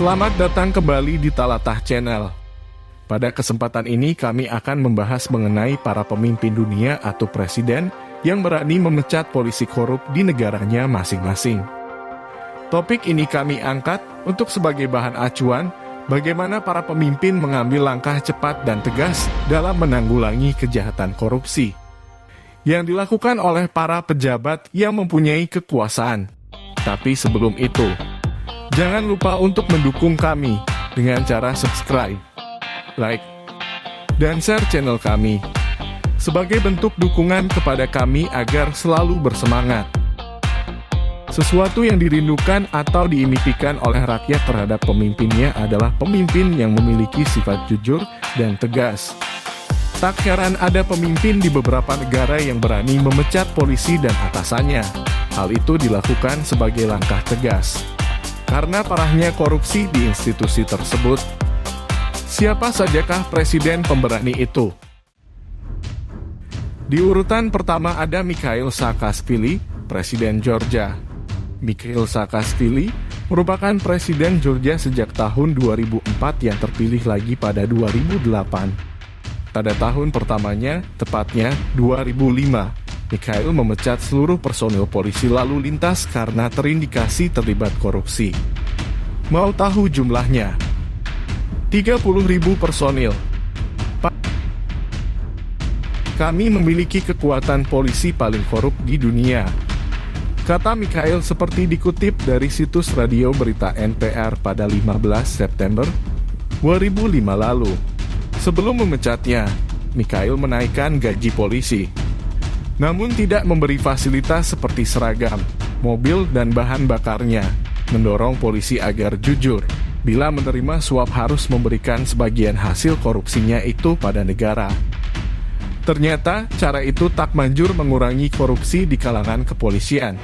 Selamat datang kembali di Talatah Channel. Pada kesempatan ini kami akan membahas mengenai para pemimpin dunia atau presiden yang berani memecat polisi korup di negaranya masing-masing. Topik ini kami angkat untuk sebagai bahan acuan bagaimana para pemimpin mengambil langkah cepat dan tegas dalam menanggulangi kejahatan korupsi yang dilakukan oleh para pejabat yang mempunyai kekuasaan. Tapi sebelum itu, jangan lupa untuk mendukung kami dengan cara subscribe, like, dan share channel kami sebagai bentuk dukungan kepada kami agar selalu bersemangat. Sesuatu yang dirindukan atau diimpikan oleh rakyat terhadap pemimpinnya adalah pemimpin yang memiliki sifat jujur dan tegas. Tak heran ada pemimpin di beberapa negara yang berani memecat polisi dan atasannya. Hal itu dilakukan sebagai langkah tegas karena parahnya korupsi di institusi tersebut. Siapa sajakah presiden pemberani itu? Di urutan pertama ada Mikhail Saakashvili, Presiden Georgia. Mikhail Saakashvili merupakan Presiden Georgia sejak tahun 2004 yang terpilih lagi pada 2008. Pada tahun pertamanya, tepatnya 2005, Mikhail memecat seluruh personil polisi lalu lintas karena terindikasi terlibat korupsi. Mau tahu jumlahnya? 30.000 personil. Kami memiliki kekuatan polisi paling korup di dunia, kata Mikhail seperti dikutip dari situs radio berita NPR pada 15 September 2005 lalu. Sebelum memecatnya, Mikhail menaikkan gaji polisi, namun tidak memberi fasilitas seperti seragam, mobil, dan bahan bakarnya, mendorong polisi agar jujur. Bila menerima suap harus memberikan sebagian hasil korupsinya itu pada negara. Ternyata, cara itu tak manjur mengurangi korupsi di kalangan kepolisian.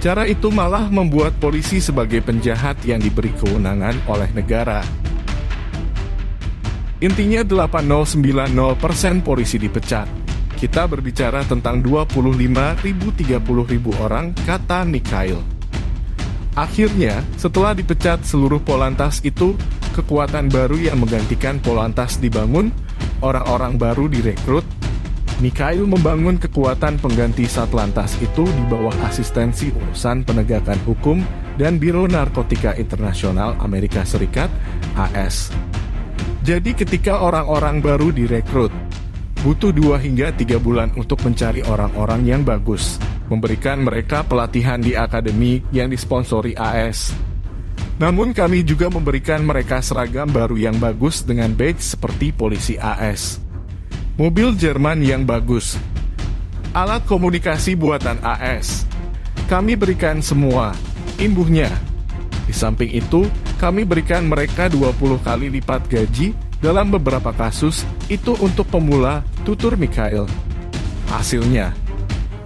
Cara itu malah membuat polisi sebagai penjahat yang diberi kewenangan oleh negara. Intinya 80-90% polisi dipecat. Kita berbicara tentang 25.000-30.000 orang, kata Mikhail. Akhirnya, setelah dipecat seluruh Polantas itu, kekuatan baru yang menggantikan Polantas dibangun, orang-orang baru direkrut. Mikhail membangun kekuatan pengganti Satlantas itu di bawah asistensi urusan penegakan hukum dan Biro Narkotika Internasional Amerika Serikat, AS. Jadi ketika orang-orang baru direkrut, butuh 2 hingga 3 bulan untuk mencari orang-orang yang bagus, memberikan mereka pelatihan di akademi yang disponsori AS. Namun kami juga memberikan mereka seragam baru yang bagus dengan badge seperti polisi AS. Mobil Jerman yang bagus. Alat komunikasi buatan AS. Kami berikan semua, imbuhnya. Di samping itu, kami berikan mereka 20 kali lipat gaji dalam beberapa kasus, itu untuk pemula, tutur Mikhail. Hasilnya,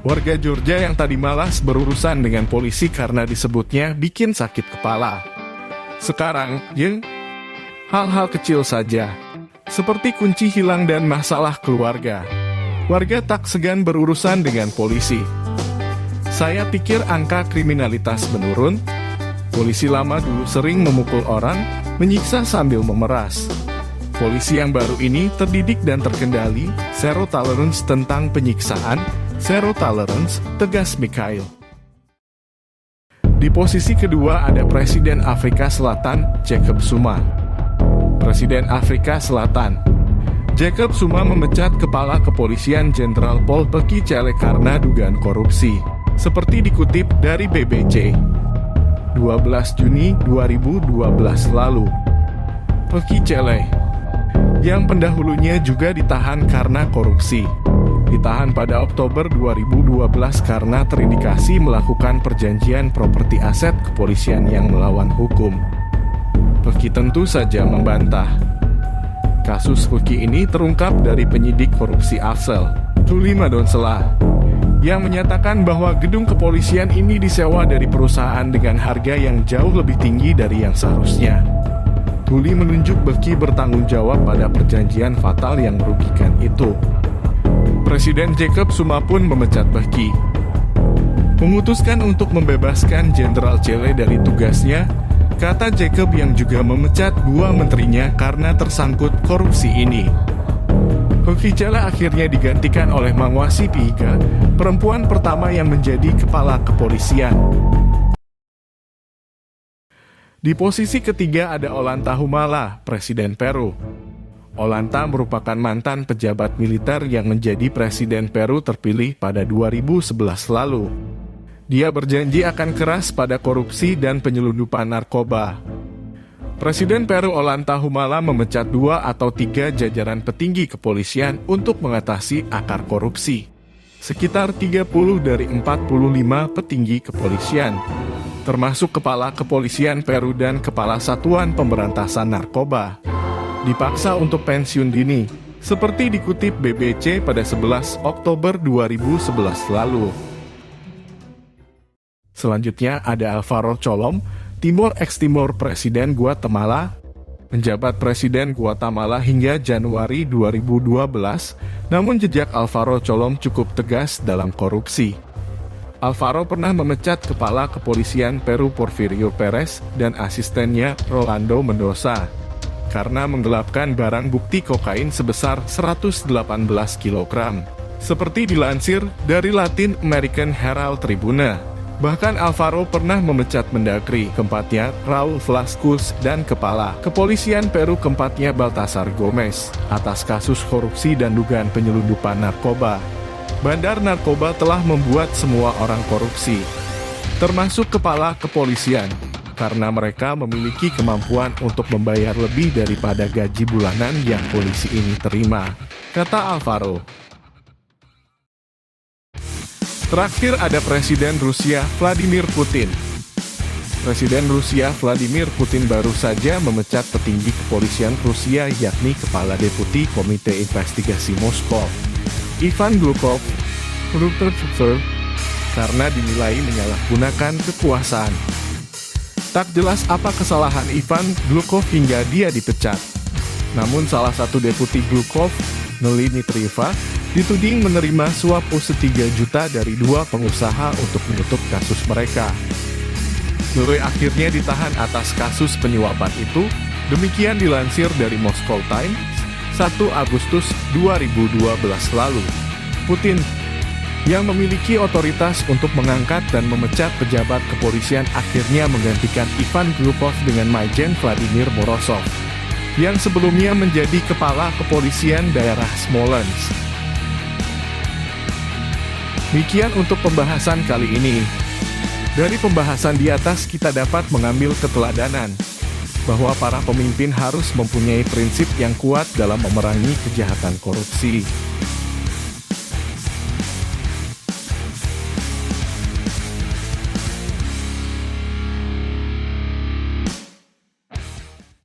warga Georgia yang tadi malas berurusan dengan polisi karena disebutnya bikin sakit kepala. Sekarang, hal-hal kecil saja, seperti kunci hilang dan masalah keluarga. Warga tak segan berurusan dengan polisi. Saya pikir angka kriminalitas menurun. Polisi lama dulu sering memukul orang, menyiksa sambil memeras. Polisi yang baru ini terdidik dan terkendali, zero tolerance tentang penyiksaan, zero tolerance, tegas Mikhail. Di posisi kedua ada Presiden Afrika Selatan, Jacob Zuma. Presiden Afrika Selatan, Jacob Zuma memecat Kepala Kepolisian Jenderal Paul Bekele karena dugaan korupsi, seperti dikutip dari BBC. 12 Juni 2012 lalu. Bekele, yang pendahulunya juga ditahan karena korupsi, ditahan pada Oktober 2012 karena terindikasi melakukan perjanjian properti aset kepolisian yang melawan hukum. Beki tentu saja membantah. Kasus Beki ini terungkap dari penyidik korupsi Afsel, Juli Madonsela, yang menyatakan bahwa gedung kepolisian ini disewa dari perusahaan dengan harga yang jauh lebih tinggi dari yang seharusnya. Juli menunjuk Beki bertanggung jawab pada perjanjian fatal yang merugikan itu. Presiden Jacob Zuma pun memecat Beki, memutuskan untuk membebaskan Jenderal Cele dari tugasnya kata Jacob yang juga memecat 2 menterinya karena tersangkut korupsi ini. Hukijala akhirnya digantikan oleh Mangwasi Piiga, perempuan pertama yang menjadi kepala kepolisian. Di posisi ketiga ada Ollanta Humala, Presiden Peru. Ollanta merupakan mantan pejabat militer yang menjadi Presiden Peru terpilih pada 2011 lalu. Dia berjanji akan keras pada korupsi dan penyelundupan narkoba. Presiden Peru Ollanta Humala memecat 2 atau 3 jajaran petinggi kepolisian untuk mengatasi akar korupsi. Sekitar 30 dari 45 petinggi kepolisian, termasuk Kepala Kepolisian Peru dan Kepala Satuan Pemberantasan Narkoba, dipaksa untuk pensiun dini, seperti dikutip BBC pada 11 Oktober 2011 lalu. Selanjutnya ada Alvaro Colom, Timor Presiden Guatemala, menjabat Presiden Guatemala hingga Januari 2012, namun jejak Alvaro Colom cukup tegas dalam korupsi. Alvaro pernah memecat Kepala Kepolisian Peru Porfirio Perez dan asistennya Rolando Mendoza karena menggelapkan barang bukti kokain sebesar 118 kg. Seperti dilansir dari Latin American Herald Tribune. Bahkan Alvaro pernah memecat Mendagri keempatnya Raul Velasquez dan Kepala Kepolisian Peru keempatnya Baltasar Gomez atas kasus korupsi dan dugaan penyelundupan narkoba. Bandar narkoba telah membuat semua orang korupsi, termasuk Kepala Kepolisian, karena mereka memiliki kemampuan untuk membayar lebih daripada gaji bulanan yang polisi ini terima, kata Alvaro. Terakhir ada Presiden Rusia Vladimir Putin. Presiden Rusia Vladimir Putin baru saja memecat petinggi kepolisian Rusia yakni Kepala Deputi Komite Investigasi Moskow, Ivan Glukov, karena dinilai menyalahgunakan kekuasaan. Tak jelas apa kesalahan Ivan Glukov hingga dia dipecat. Namun salah satu deputi Glukov, Nelly Nitrieva, dituding menerima suap US$3 juta dari 2 pengusaha untuk menutup kasus mereka. Nelly akhirnya ditahan atas kasus penyuapan itu, demikian dilansir dari Moscow Times, 1 Agustus 2012 lalu. Putin, yang memiliki otoritas untuk mengangkat dan memecat pejabat kepolisian akhirnya menggantikan Ivan Glukov dengan Majen Vladimir Morozov, yang sebelumnya menjadi Kepala Kepolisian Daerah Smolensk. Demikian untuk pembahasan kali ini. Dari pembahasan di atas kita dapat mengambil keteladanan bahwa para pemimpin harus mempunyai prinsip yang kuat dalam memerangi kejahatan korupsi.